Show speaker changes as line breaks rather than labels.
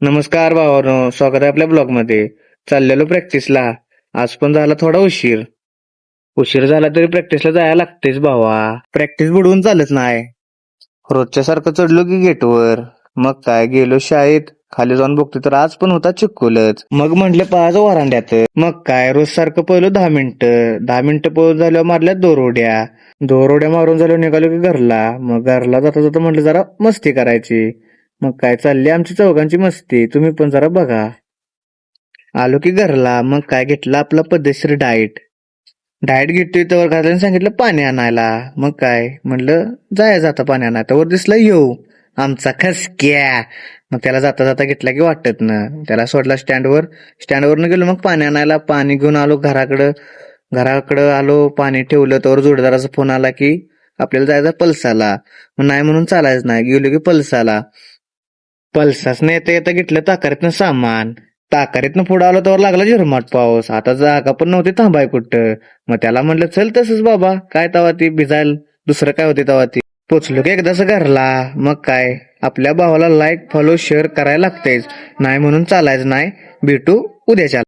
नमस्कार भावानो, स्वागत आहे आपल्या ब्लॉग मध्ये. चाललेलो प्रॅक्टिसला. आज पण झाला थोडा उशीर. उशीर झाला तरी प्रॅक्टिसला जायला लागतेच भावा. प्रॅक्टिस बुडवून चालत नाही. रोजच्या सारखं चढलो की गेटवर. मग काय गेलो शाळेत. खाली जाऊन बघतो तर आज पण होता चिक्कुलच. मग म्हंटले पळायचं वरांड्यात. मग काय रोज सारखं पहिलो 10 मिनिटं. 10 मिनिटं पळून झाल्यावर मारल्या 2 उड्या. 2 उड्या मारून झाल्यावर निघालो की घरला. मग घरला जाता जाता म्हटलं जरा मस्ती करायची. मग काय चालली आमची चौघांची मस्ती. तुम्ही पण जरा बघा. आलो की घरला. मग काय घेतलं आपलं पद्धतशीर डाएट. डाएट घेतोय तर घरातल्यानं सांगितलं पाणी आणायला. मग काय म्हणलं जायचं आता पाणी आणायला. तर वर दिसला येऊ आमचा खसक्या. मग त्याला जाता जाता घेतला की वाटत ना. त्याला सोडला स्टँडवर. स्टँडवरनं गेलो मग पाणी आणायला. पाणी घेऊन आलो घराकडं. घराकडं आलो पाणी ठेवलं तर जोडदाराचा फोन आला की आपल्याला जायचं पल्साला. मग नाही म्हणून चालायचं नाही. गेलो की पल्साला. पल्सासनं येता येता घेतलं ताकारीतनं सामान. ताकारीतनं पुढं आलो तर लागला झिरमाट पाऊस. आता जागा पण नव्हती थांबाय कुठं. मग त्याला म्हणलं चल तसंच बाबा. काय तवा ती भिजायला. दुसरं काय होते तवा ती. पोचलो की एकदाच घरला. मग काय आपल्या भावाला लाईक फॉलो शेअर करायला लागतेच. नाही म्हणून चालायचं नाही. भेटू उद्याच्या